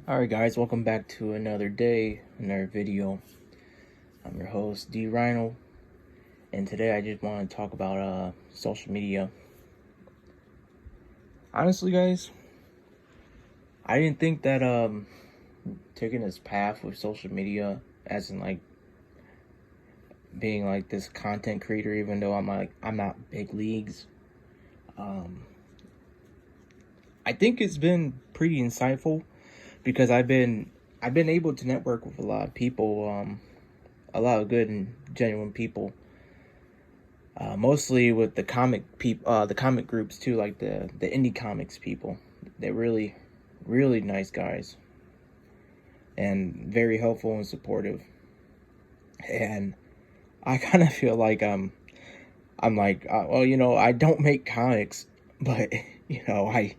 Alright guys, welcome back to another day, another video. I'm your host, D. Rhino, and today I just want to talk about social media. Honestly guys, I didn't think that taking this path with social media, as in like being like this content creator, even though I'm not big leagues, I think it's been pretty insightful because I've been able to network with a lot of people, a lot of good and genuine people. Mostly with the the comic groups too, like the indie comics people. They're really nice guys and very helpful and supportive. And I kind of feel like I'm like, well, I don't make comics, but I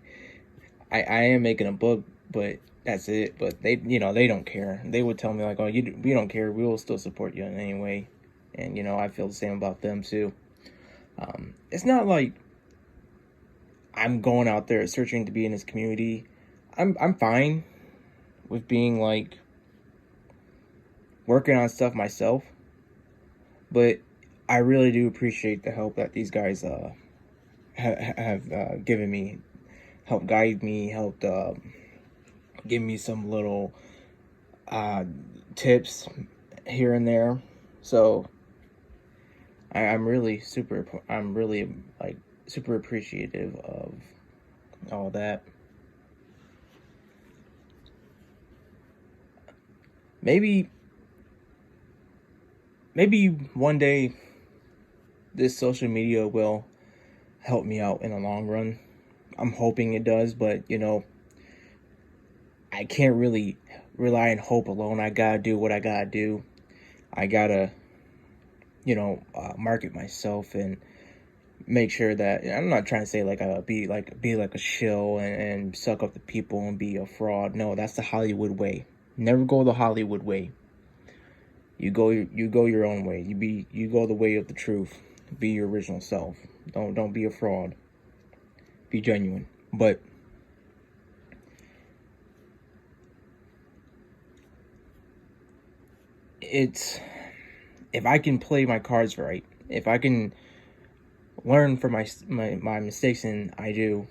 am making a book, but that's it. But they don't care. They would tell me like, oh, we don't care. We will still support you in any way. And I feel the same about them too. It's not like I'm going out there searching to be in this community. I'm fine with being like working on stuff myself, but I really do appreciate the help that these guys have given me, helped guide me, helped give me some little tips here and there. So I'm really like super appreciative of all that. Maybe one day this social media will help me out in the long run. I'm hoping it does, but I can't really rely on hope alone. I gotta do what I gotta do. I gotta market myself and make sure that I'm not trying to say like be like a shill and suck up the people and be a fraud. No, that's the Hollywood way. Never go the Hollywood way. You go your own way. You go the way of the truth. Be your original self. Don't be a fraud. Be genuine. But it's, if I can play my cards right, if I can learn from my mistakes, and I do,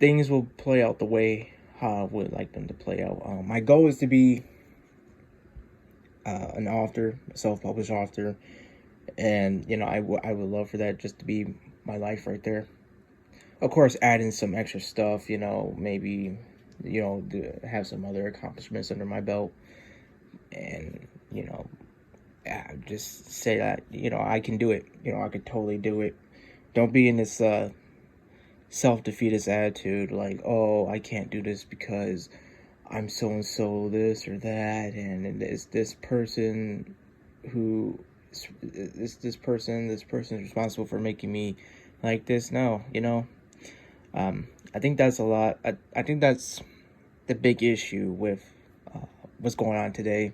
things will play out the way how I would like them to play out. My goal is to be an author, a self-published author, and I would love for that just to be my life right there. Of course, add in some extra stuff, maybe have some other accomplishments under my belt, and just say that I can do it. I could totally do it. Don't be in this self-defeatist attitude like, oh, I can't do this because I'm so and so this or that, and it's this person who this person is responsible for making me like this. No, I think that's a lot. I think that's the big issue with what's going on today.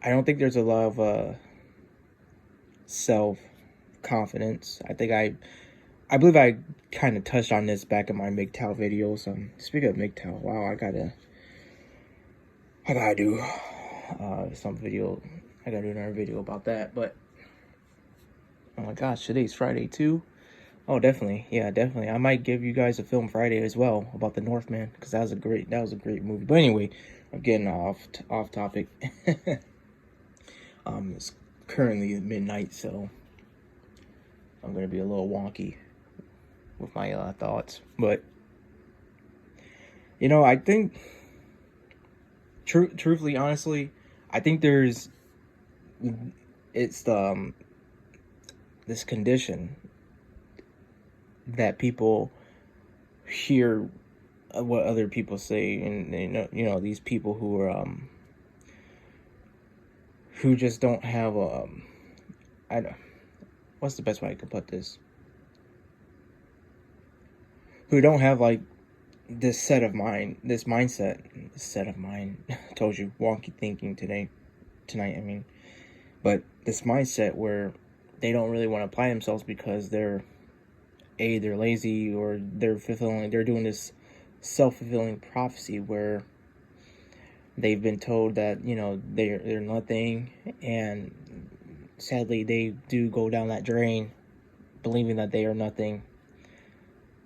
I don't think there's a lot of self-confidence. I believe I kind of touched on this back in my MGTOW videos. Speaking of MGTOW, wow, I gotta do some video. I gotta do another video about that. But oh my gosh, today's Friday too. Oh, definitely, yeah, definitely. I might give you guys a film Friday as well about the Northman, because that was a great movie. But anyway, I'm getting off topic. It's currently midnight, so I'm gonna be a little wonky with my thoughts. But I think, truthfully, honestly, I think it's this condition that people hear what other people say, and these people who are who just don't have I don't, what's the best way I could put this? Who don't have like this set of mind, this mindset, set of mind. Told you, wonky thinking tonight. I mean, but this mindset where they don't really want to apply themselves because they're they're lazy, or they're doing this self-fulfilling prophecy where they've been told that, they're nothing, and sadly they do go down that drain believing that they are nothing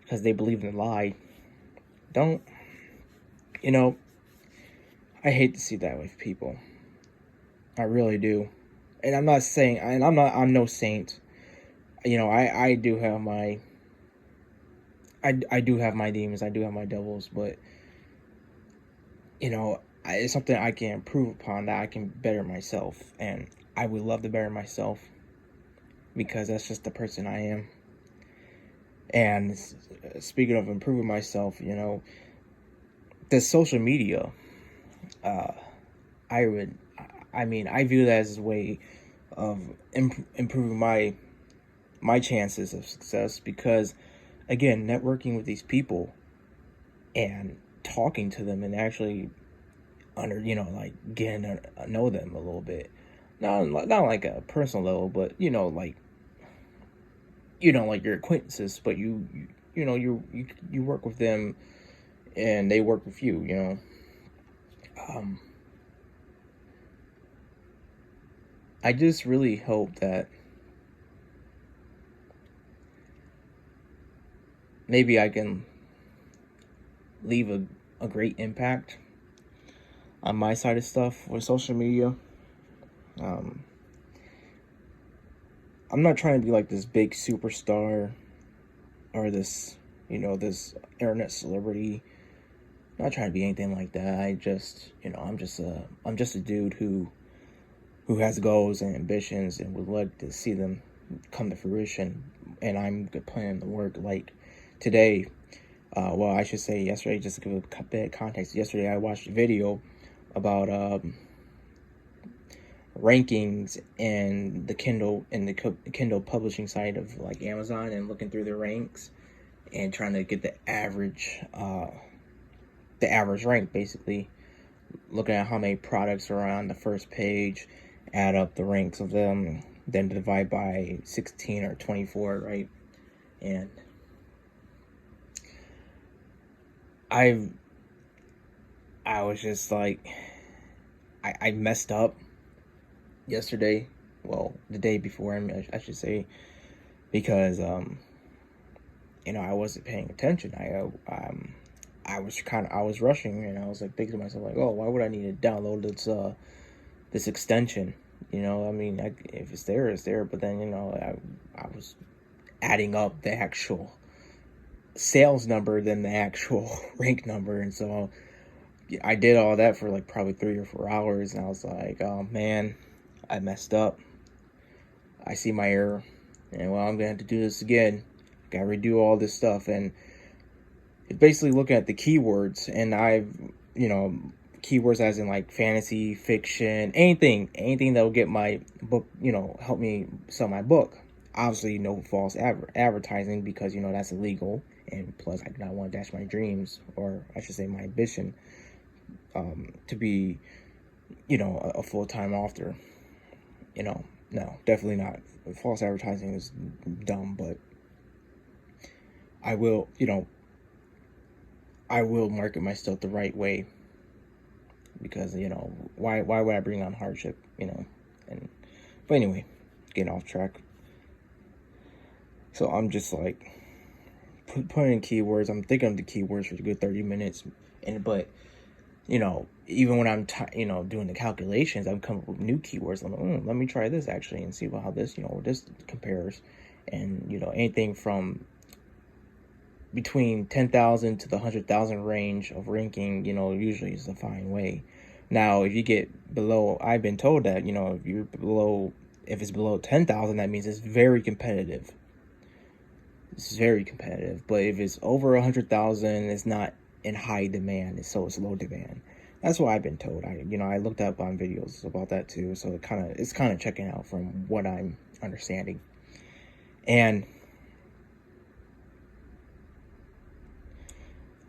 because they believe in the lie. Don't, you know, I hate to see that with people. I really do. And I'm not saying, and I'm no saint. I do have my, I do have my demons, I do have my devils, but, it's something I can improve upon, that I can better myself. And I would love to better myself because that's just the person I am. And speaking of improving myself, the social media, I view that as a way of improving my chances of success, because again, networking with these people and talking to them and actually getting to know them a little bit, not like a personal level, but like your acquaintances, but you work with them and they work with you. I just really hope that maybe I can leave a great impact on my side of stuff with social media. I'm not trying to be like this big superstar or this internet celebrity. I'm not trying to be anything like that. I'm just a dude who has goals and ambitions and would like to see them come to fruition. And I'm planning to work. Like today, I should say yesterday, just to give a bit of context. Yesterday, I watched a video about rankings in the Kindle publishing site of like Amazon, and looking through the ranks and trying to get the average rank, basically looking at how many products are on the first page, add up the ranks of them, then divide by 16 or 24, right? And I was just like, I messed up yesterday, well, the day before, I should say, because I wasn't paying attention. I was rushing, and I was like thinking to myself like, oh, why would I need to download this extension? If it's there, it's there. But then I was adding up the actual sales number than the actual rank number, and so I did all that for like probably 3 or 4 hours, and I was like, oh man, I messed up. I see my error, and I'm gonna have to do this again. Gotta redo all this stuff. And it's basically looking at the keywords, and keywords as in like fantasy, fiction, anything that will get my book, help me sell my book. Obviously, no false advertising, because that's illegal, and plus I do not want to dash my dreams, or I should say my ambition, to be a full-time author. No, definitely not. False advertising is dumb, but I will market my stuff the right way, because why would I bring on hardship, but anyway, getting off track. So I'm just like putting in keywords. I'm thinking of the keywords for a good 30 minutes, but even when I'm doing the calculations, I'm coming up with new keywords. I'm like, let me try this actually and see how this this compares. And anything from between 10,000 to the 100,000 range of ranking, usually is a fine way. Now, if you get below, I've been told that if it's below 10,000, that means it's very competitive. It's very competitive. But if it's over 100,000, it's not in high demand, so it's low demand. That's what I've been told. I looked up on videos about that too, so it's kind of checking out from what I'm understanding. And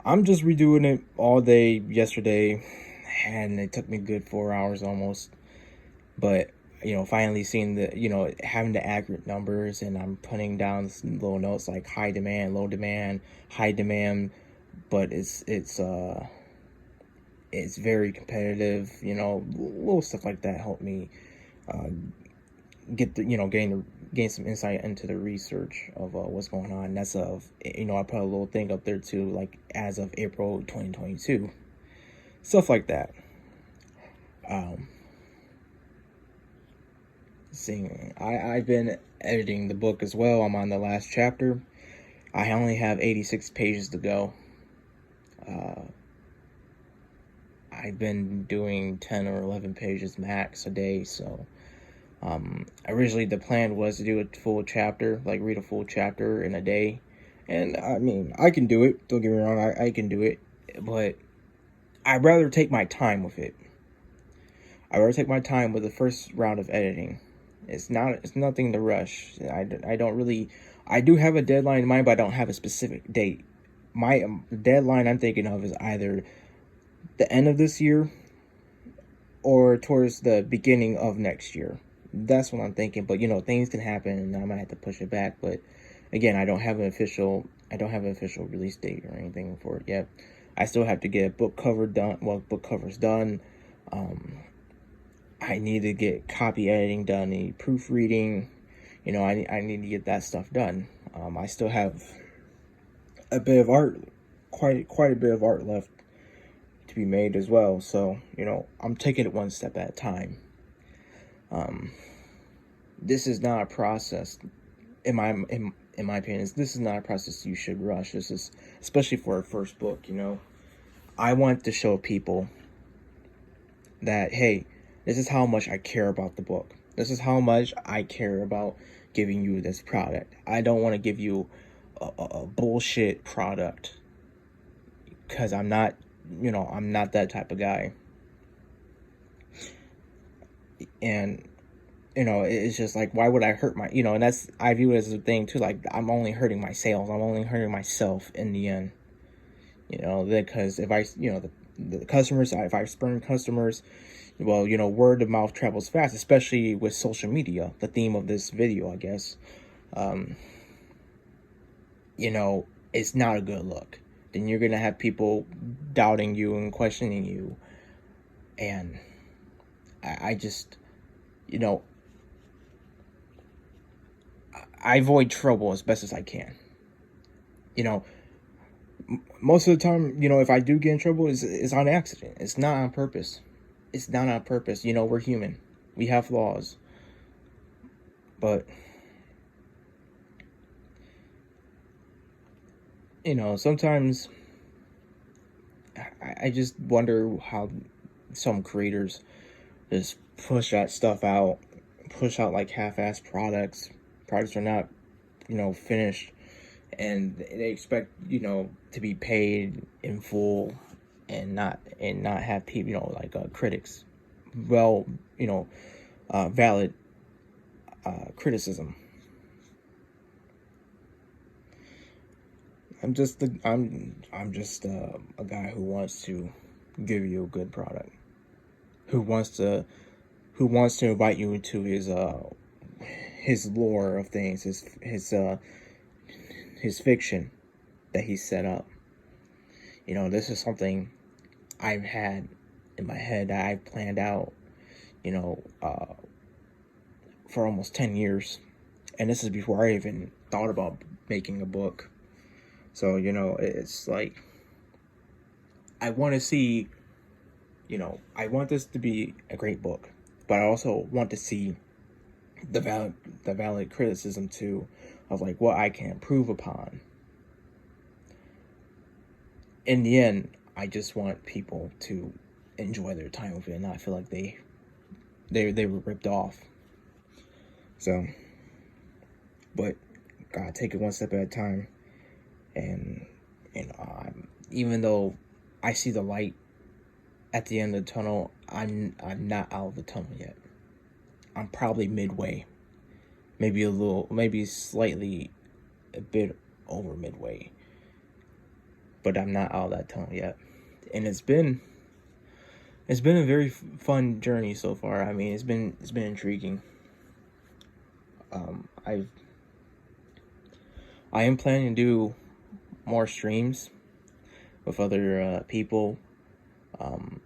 I'm just redoing it all day yesterday, and it took me a good 4 hours almost. But finally seeing having the accurate numbers, and I'm putting down little notes like high demand, low demand, high demand, but it's very competitive. Little stuff like that help me uh, gain some insight into the research of what's going on. That's I put a little thing up there too, like as of April 2022, stuff like that. Seeing I've been editing the book as well. I'm on the last chapter. I only have 86 pages to go. I've been doing 10 or 11 pages max a day, so originally the plan was to do a full chapter, like read a full chapter in a day. And I mean, I can do it, don't get me wrong, I can do it, but I'd rather take my time with it. I'd rather take my time with the first round of editing. It's nothing to rush. I don't really, I do have a deadline in mind, but I don't have a specific date. My deadline I'm thinking of is either the end of this year or towards the beginning of next year. That's what I'm thinking, but things can happen and I might have to push it back. But again, I don't have an official release date or anything for it yet. I still have to get book covers done. I need to get copy editing done, I need proofreading. I need to get that stuff done. I still have a bit of art, quite a bit of art left to be made as well. So I'm taking it one step at a time. This is not a process, in my opinion. This is not a process you should rush. This is especially for a first book. I want to show people that, hey, this is how much I care about the book. This is how much I care about giving you this product. I don't want to give you a bullshit product, because I'm not that type of guy. And it's just like, why would I hurt my, and I view it as a thing too, like I'm only hurting my sales, I'm only hurting myself in the end, because if I, the customers, if I spurn customers, well, word of mouth travels fast, especially with social media, the theme of this video, I guess. It's not a good look. Then you're gonna have people doubting you and questioning you, and I just, I avoid trouble as best as I can. Most of the time, if I do get in trouble, it's on accident. It's not on purpose. It's not on purpose. We're human. We have flaws. But, sometimes I just wonder how some creators just push that stuff out, push out like half-assed products. Products are not, finished, and they expect, to be paid in full, and not have people, like critics, valid criticism. I'm just a guy who wants to give you a good product, who wants to invite you into his lore of things, his fiction that he set up. This is something I've had in my head, that I've planned out, for almost 10 years. And this is before I even thought about making a book. So, it's like, I want to see, I want this to be a great book, but I also want to see the valid criticism too, of like what I can improve upon. In the end, I just want people to enjoy their time with it and not feel like they were ripped off. So, but gotta take it one step at a time. And even though I see the light at the end of the tunnel, I'm not out of the tunnel yet. I'm probably midway, maybe slightly a bit over midway, but I'm not out of that tunnel yet. And it's been it's been a very fun journey so far. I mean, it's been intriguing. Um, I I am planning to do more streams with other people. Um,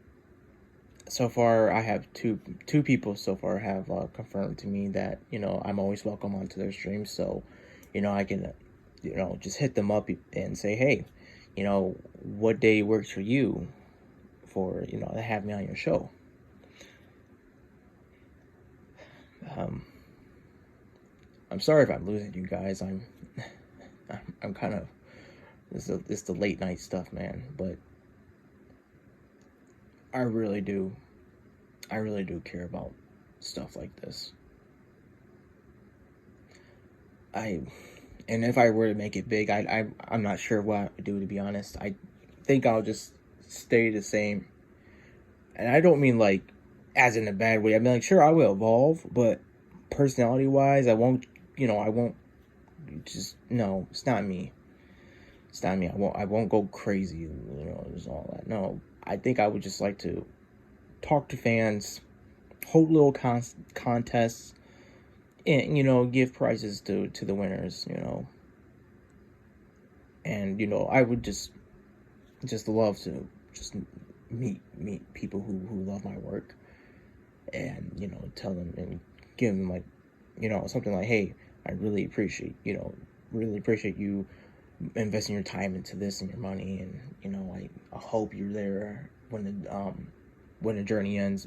so far, I have two people so far have confirmed to me that I'm always welcome onto their streams. So, I can just hit them up and say, hey, what day works for you for to have me on your show. Um, I'm sorry if I'm losing you guys. I'm kind of it's the late night stuff, man. But I really do care about stuff like this. And if I were to make it big, I'm not sure what I would do, to be honest. I think I'll just stay the same. And I don't mean like as in a bad way. I mean like sure I will evolve, but personality wise, I won't just no, it's not me. It's not me. I won't go crazy, there's all that. No. I think I would just like to talk to fans, hold little contests, and give prizes to the winners, and I would just love to just meet people who love my work, and tell them and give them like something like, hey, I really appreciate you investing your time into this and your money, and I hope you're there when the journey ends.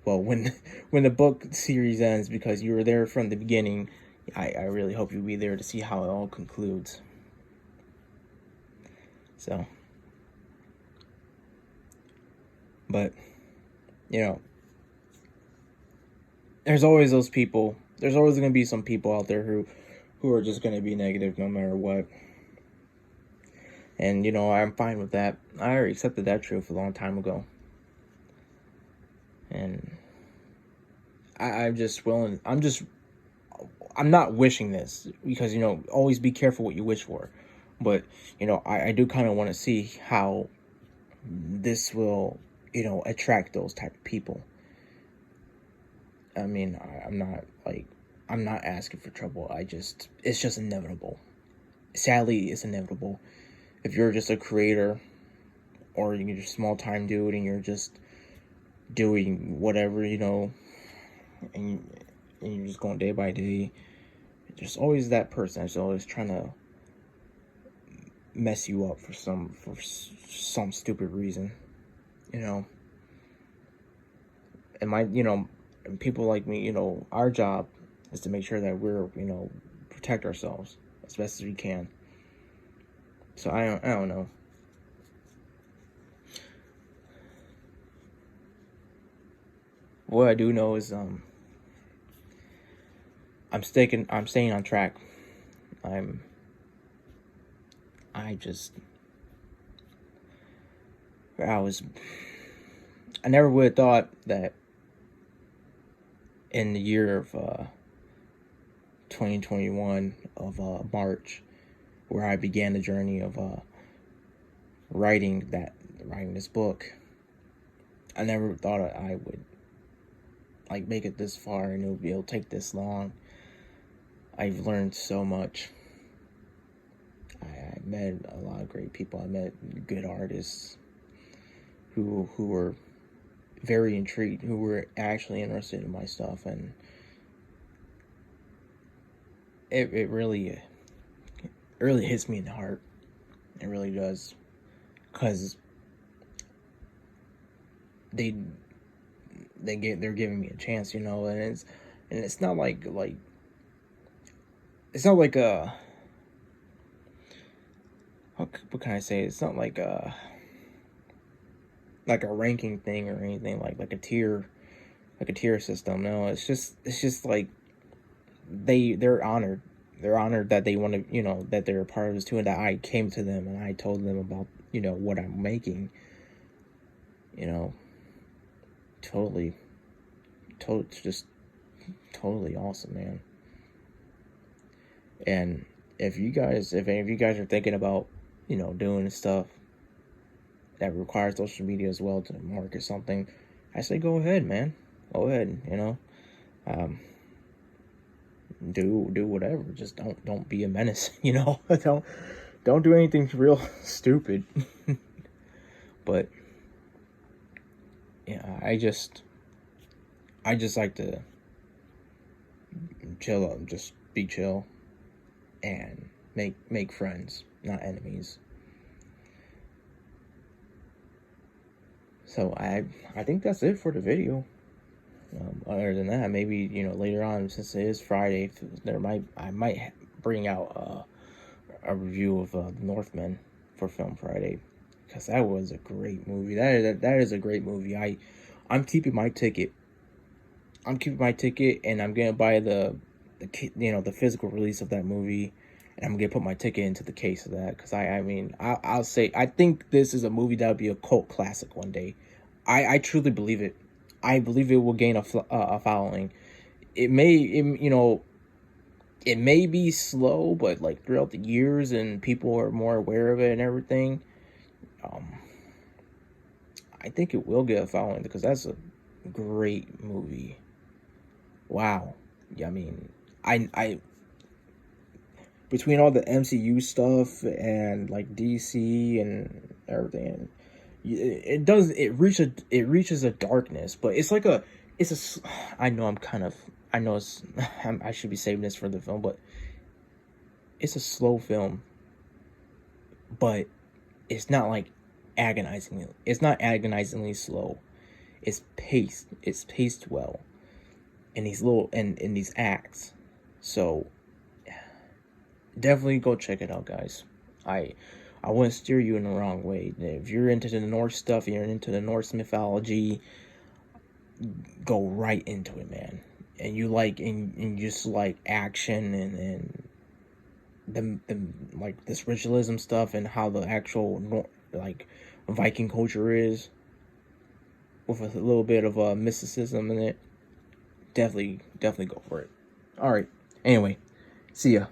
Well, when the book series ends, because you were there from the beginning. I really hope you'll be there to see how it all concludes. So, but there's always those people. There's always going to be some people out there who are just going to be negative no matter what. And I'm fine with that. I already accepted that truth a long time ago. And I'm just willing. I'm not wishing this, because always be careful what you wish for. But I do kind of want to see how this will attract those type of people. I mean, I'm not asking for trouble. It's just inevitable. Sadly, it's inevitable. If you're just a creator, or you're just a small time dude and you're just doing whatever, and you're just going day by day, there's always that person that's always trying to mess you up for some stupid reason, and people like me, our job is to make sure that we're protect ourselves as best as we can. So I don't know. What I do know is I'm staying on track. I never would have thought that in the year of 2021 of March, where I began the journey of writing this book, I never thought I would make it this far, and it'll take this long. I've learned so much. I met a lot of great people. I met good artists who were very intrigued, who were actually interested in my stuff, and it really hits me in the heart. It really does, because they're giving me a chance, and it's not like it's not like a what can I say? It's not like a ranking thing or anything, like a tier system. No, it's just like they're honored. They're honored that they want to, that they're a part of this too, and that I came to them and I told them about, what I'm making. It's just totally awesome, man. And if any of you guys are thinking about, doing stuff that requires social media as well to market something, I say go ahead, man. Go ahead, you know. Um, do whatever. Just don't be a menace, you know. Don't do anything real stupid. But yeah, I just like to chill out, just be chill and make friends, not enemies. So I think that's it for the video. Other than that, maybe later on, since it is Friday, I might bring out a review of Northman for Film Friday, because that was a great movie. That is a great movie. I'm keeping my ticket. And I'm gonna buy the the physical release of that movie, and I'm gonna put my ticket into the case of that, because I mean I'll say I think this is a movie that'll be a cult classic one day. I truly believe it. I believe it will gain a following. It may it may be slow, but like throughout the years and people are more aware of it and everything, um, I think it will get a following, because that's a great movie. Wow. Yeah, I mean, I between all the MCU stuff and like DC and everything, it reaches a darkness, but it's like it's a I know I know I should be saving this for the film, but it's a slow film, but it's not like agonizingly slow. It's paced well in these little in these acts. So definitely go check it out, guys. I wouldn't steer you in the wrong way. If you're into the Norse stuff, you're into the Norse mythology, go right into it, man. And and you just like action and the like this ritualism stuff, and how the actual like Viking culture is, with a little bit of mysticism in it. Definitely go for it. All right. Anyway, see ya.